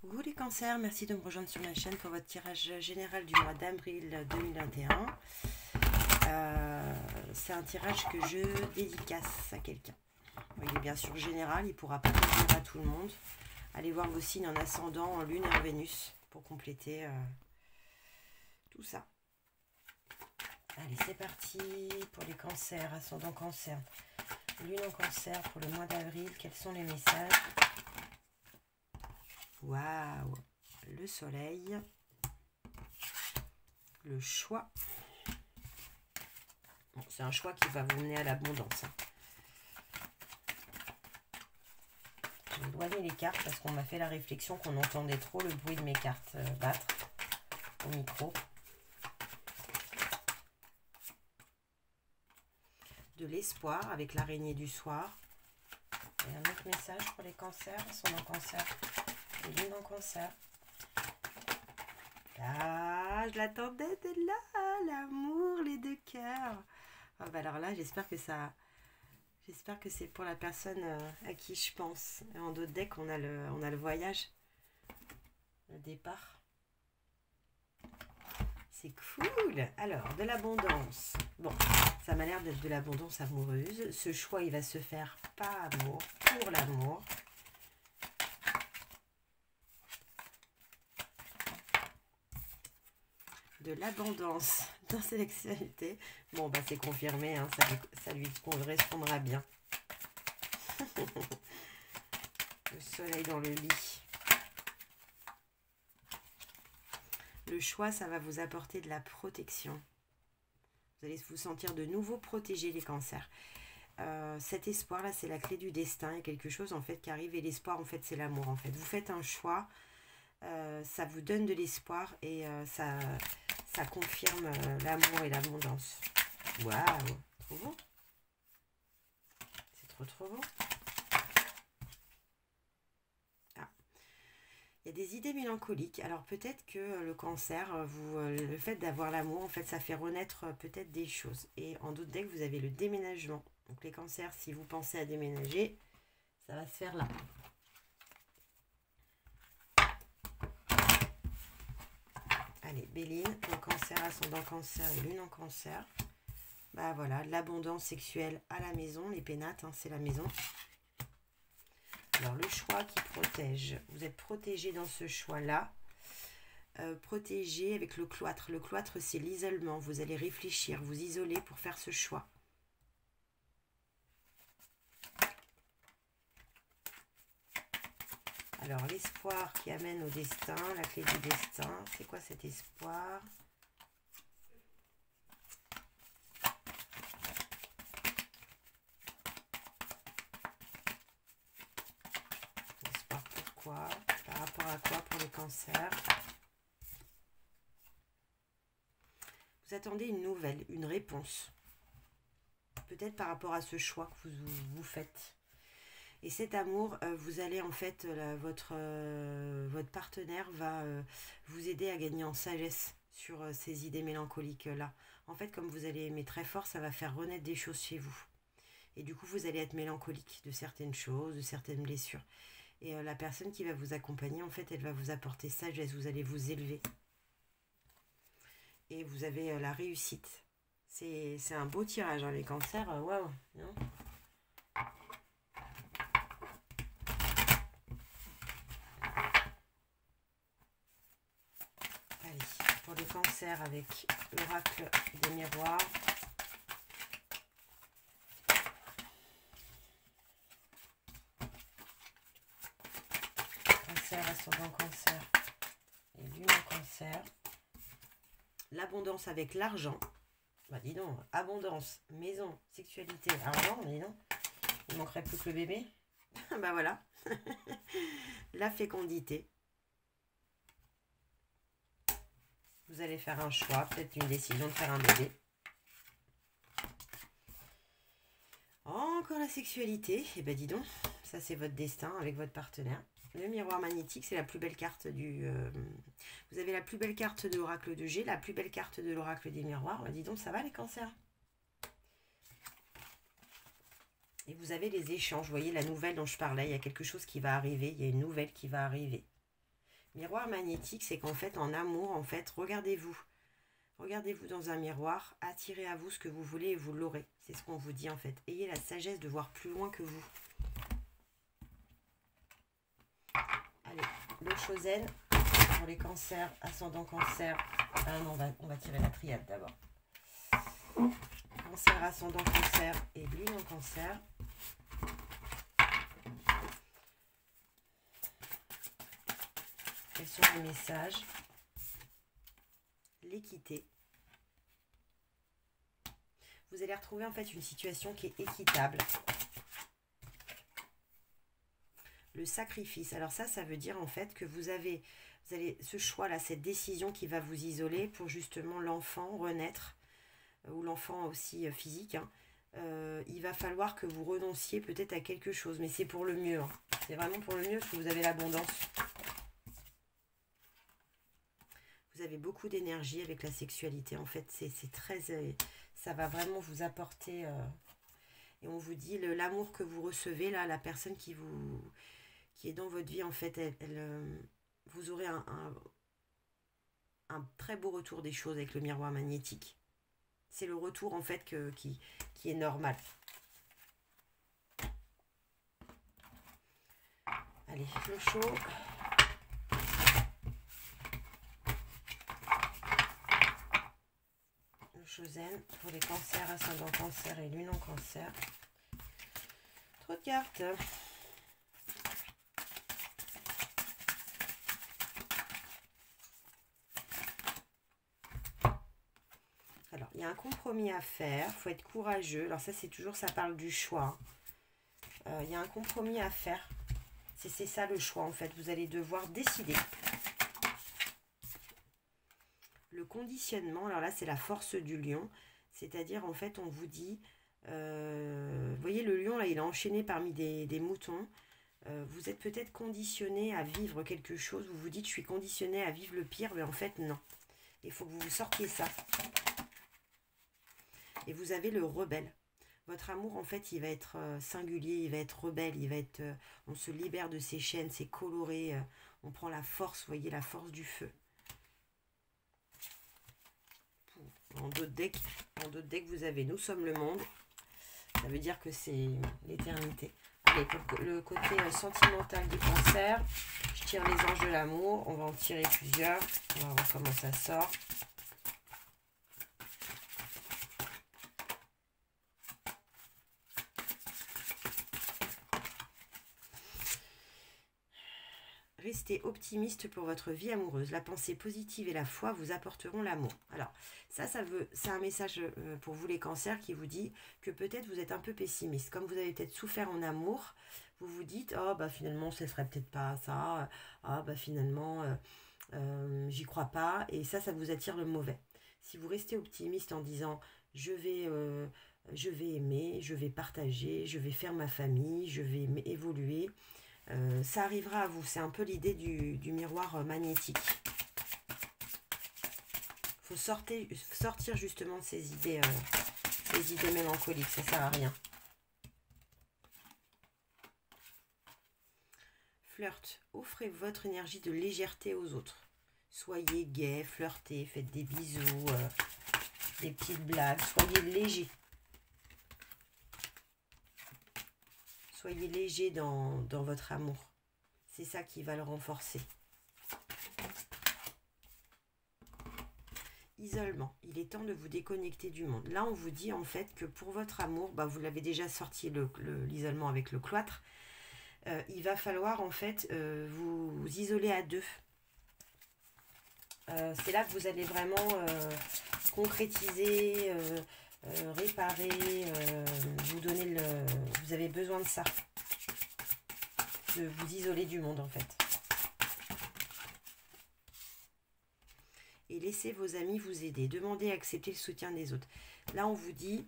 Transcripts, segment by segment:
Coucou les cancers, merci de me rejoindre sur ma chaîne pour votre tirage général du mois d'avril 2021. C'est un tirage que je dédicace à quelqu'un. Il est bien sûr général, il ne pourra pas convenir à tout le monde. Allez voir vos signes en ascendant, en lune et en Vénus pour compléter tout ça. Allez, c'est parti pour les cancers, ascendant cancer. Lune en cancer pour le mois d'avril, quels sont les messages? Waouh! Le soleil, le choix. Bon, c'est un choix qui va vous mener à l'abondance. Je vais éloigner les cartes parce qu'on m'a fait la réflexion qu'on entendait trop le bruit de mes cartes battre au micro. De l'espoir avec l'araignée du soir. Et un autre message pour les cancers, sont en cancer. Les lunes en cancer. Ah, je l'attendais, t'es là, l'amour, les deux cœurs. Ah bah alors là, j'espère que c'est pour la personne à qui je pense. Et en d'autres decks, on a le voyage, le départ. C'est cool. Alors, de l'abondance. Bon, ça m'a l'air d'être de l'abondance amoureuse. Ce choix, il va se faire pas amour, pour l'amour. De l'abondance dans ses sexualité. Bon, bah c'est confirmé, hein, ça lui correspondra bien. Le soleil dans le lit. Le choix, ça va vous apporter de la protection. Vous allez vous sentir de nouveau protégé, les cancers. Cet espoir-là, c'est la clé du destin. Il y a quelque chose, en fait, qui arrive. Et l'espoir, en fait, c'est l'amour, en fait. Vous faites un choix, ça vous donne de l'espoir et ça confirme l'amour et l'abondance. Waouh, trop beau. C'est trop beau. Ah. Il y a des idées mélancoliques. Alors peut-être que le cancer, le fait d'avoir l'amour, en fait, ça fait renaître peut-être des choses. Et en d'autres decks, vous avez le déménagement. Donc les cancers, si vous pensez à déménager, ça va se faire là. Allez, Béline, en cancer, ascendant cancer et lune en cancer. Bah voilà, l'abondance sexuelle à la maison, les pénates, hein, c'est la maison. Alors, le choix qui protège. Vous êtes protégé dans ce choix-là. Protégé avec le cloître. Le cloître, c'est l'isolement. Vous allez réfléchir, vous isoler pour faire ce choix. Alors, l'espoir qui amène au destin, la clé du destin. C'est quoi cet espoir? Espoir pourquoi? Par rapport à quoi pour les cancers? Vous attendez une nouvelle, une réponse. Peut-être par rapport à ce choix que vous faites. Et cet amour, vous allez en fait, votre partenaire va vous aider à gagner en sagesse sur ces idées mélancoliques-là. En fait, comme vous allez aimer très fort, ça va faire renaître des choses chez vous. Et du coup, vous allez être mélancolique de certaines choses, de certaines blessures. Et la personne qui va vous accompagner, en fait, elle va vous apporter sagesse, vous allez vous élever. Et vous avez la réussite. C'est un beau tirage, hein, les cancers, waouh, non ? Pour les cancers avec l'oracle des miroirs. Cancer, ascendant cancer et lune en cancer. L'abondance avec l'argent. Bah dis donc, abondance, maison, sexualité, argent, dis donc. Il manquerait plus que le bébé. Bah voilà. La fécondité. Vous allez faire un choix, peut-être une décision de faire un bébé. Encore la sexualité. Et ben dis donc, ça c'est votre destin avec votre partenaire. Le miroir magnétique, c'est la plus belle carte du... vous avez la plus belle carte de l'oracle de G, la plus belle carte de l'oracle des miroirs. Ben dis donc, ça va les cancers? Et vous avez les échanges, vous voyez la nouvelle dont je parlais, il y a quelque chose qui va arriver, il y a une nouvelle qui va arriver. Miroir magnétique, c'est qu'en fait, en amour, en fait, regardez-vous. Regardez-vous dans un miroir, attirez à vous ce que vous voulez et vous l'aurez. C'est ce qu'on vous dit en fait. Ayez la sagesse de voir plus loin que vous. Allez, le Chosen pour les cancers, ascendant cancer. Ah non, on va tirer la triade d'abord. Cancer, ascendant cancer et lune en cancer. Quels sont les messages? L'équité. Vous allez retrouver en fait une situation qui est équitable. Le sacrifice. Alors ça veut dire en fait que vous allez ce choix-là, cette décision qui va vous isoler pour justement l'enfant renaître, ou l'enfant aussi physique. Hein. Il va falloir que vous renonciez peut-être à quelque chose, mais c'est pour le mieux. Hein. C'est vraiment pour le mieux parce que vous avez l'abondance. Vous avez beaucoup d'énergie avec la sexualité. En fait, c'est très... ça va vraiment vous apporter... et on vous dit, l'amour que vous recevez, là, la personne qui est dans votre vie, en fait, vous aurez un très beau retour des choses avec le miroir magnétique. C'est le retour, en fait, qui est normal. Allez, le chaud... Chosen pour les cancers, ascendant cancer et lune en cancer. Trop de cartes. Alors, il y a un compromis à faire. Il faut être courageux. Alors ça, c'est toujours, ça parle du choix. Il y a un compromis à faire. C'est ça le choix, en fait. Vous allez devoir décider. Le conditionnement, alors là, c'est la force du lion. C'est-à-dire, en fait, on vous dit... vous voyez, le lion, là, il est enchaîné parmi des moutons. Vous êtes peut-être conditionné à vivre quelque chose. Vous vous dites, je suis conditionné à vivre le pire. Mais en fait, non. Il faut que vous sortiez ça. Et vous avez le rebelle. Votre amour, en fait, il va être singulier. Il va être rebelle. Il va être... on se libère de ses chaînes. C'est coloré. On prend la force, vous voyez, la force du feu. En d'autres decks, vous avez Nous sommes le monde. Ça veut dire que c'est l'éternité. Allez, pour le côté sentimental du cancer, je tire les anges de l'amour. On va en tirer plusieurs. On va voir comment ça sort. Restez optimiste pour votre vie amoureuse. La pensée positive et la foi vous apporteront l'amour. Alors, c'est un message pour vous les cancers qui vous dit que peut-être vous êtes un peu pessimiste. Comme vous avez peut-être souffert en amour, vous vous dites, oh bah finalement ce serait peut-être pas ça. Ah bah finalement j'y crois pas. Et ça vous attire le mauvais. Si vous restez optimiste en disant, je vais aimer, je vais partager, je vais faire ma famille, je vais évoluer... ça arrivera à vous. C'est un peu l'idée du miroir magnétique. Il faut sortir justement de ces idées mélancoliques. Ça sert à rien. Flirt. Offrez votre énergie de légèreté aux autres. Soyez gai, flirtez, faites des bisous, des petites blagues. Soyez léger. Soyez léger dans votre amour. C'est ça qui va le renforcer. Isolement. Il est temps de vous déconnecter du monde. Là, on vous dit en fait que pour votre amour, bah, vous l'avez déjà sorti l'isolement avec le cloître. Il va falloir en fait vous isoler à deux. C'est là que vous allez vraiment concrétiser... réparer, vous donner vous avez besoin de ça, de vous isoler du monde en fait, et laissez vos amis vous aider, demandez à accepter le soutien des autres. Là on vous dit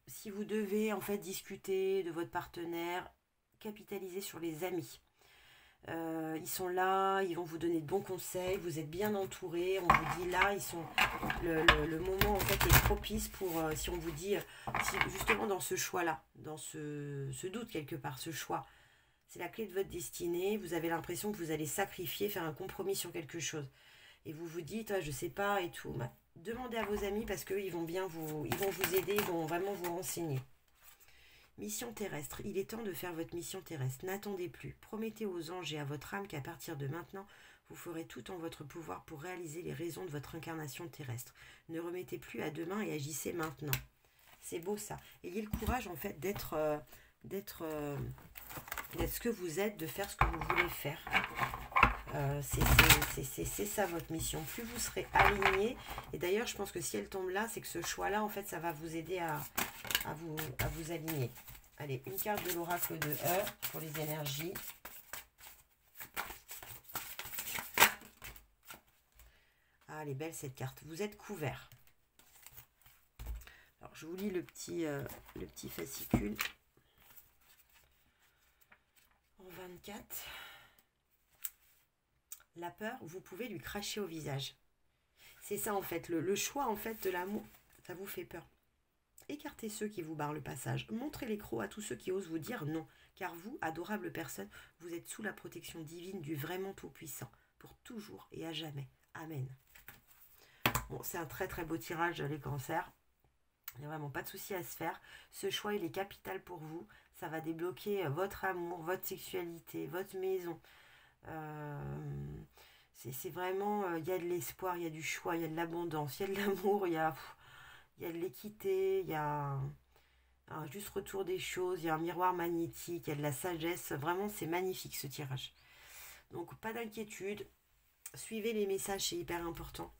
si vous devez en fait discuter de votre partenaire, capitalisez sur les amis. Ils sont là, ils vont vous donner de bons conseils, vous êtes bien entouré. On vous dit là, ils sont le moment en fait est propice pour, si on vous dit, si, justement dans ce choix-là, dans ce doute quelque part, ce choix. C'est la clé de votre destinée. Vous avez l'impression que vous allez sacrifier, faire un compromis sur quelque chose. Et vous vous dites, ah, je sais pas et tout. Bah, demandez à vos amis parce qu'ils vont bien ils vont vous aider, ils vont vraiment vous renseigner. Mission terrestre. Il est temps de faire votre mission terrestre. N'attendez plus. Promettez aux anges et à votre âme qu'à partir de maintenant, vous ferez tout en votre pouvoir pour réaliser les raisons de votre incarnation terrestre. Ne remettez plus à demain et agissez maintenant. C'est beau ça. Ayez le courage en fait d'être ce que vous êtes, de faire ce que vous voulez faire. C'est ça votre mission. Plus vous serez aligné, et d'ailleurs je pense que si elle tombe là, c'est que ce choix-là, en fait, ça va vous aider à vous aligner. Allez, une carte de l'oracle de E pour les énergies. Ah, elle est belle cette carte. Vous êtes couvert. Alors, je vous lis le petit fascicule. En 24. La peur, vous pouvez lui cracher au visage. C'est ça en fait, le choix en fait de l'amour, ça vous fait peur. Écartez ceux qui vous barrent le passage. Montrez les crocs à tous ceux qui osent vous dire non. Car vous, adorable personne, vous êtes sous la protection divine du vraiment tout-puissant. Pour toujours et à jamais. Amen. Bon, c'est un très très beau tirage, les cancers. Il n'y a vraiment pas de souci à se faire. Ce choix, il est capital pour vous. Ça va débloquer votre amour, votre sexualité, votre maison. C'est vraiment, il y a de l'espoir, il y a du choix, il y a de l'abondance, il y a de l'amour, il y a de l'équité, il y a un juste retour des choses, il y a un miroir magnétique, il y a de la sagesse. Vraiment, c'est magnifique ce tirage. Donc, pas d'inquiétude. Suivez les messages, c'est hyper important.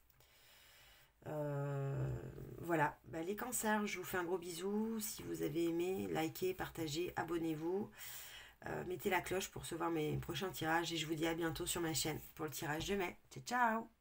Voilà, bah, les cancers, je vous fais un gros bisou. Si vous avez aimé, likez, partagez, abonnez-vous. Mettez la cloche pour recevoir mes prochains tirages et je vous dis à bientôt sur ma chaîne pour le tirage de mai. Ciao, ciao!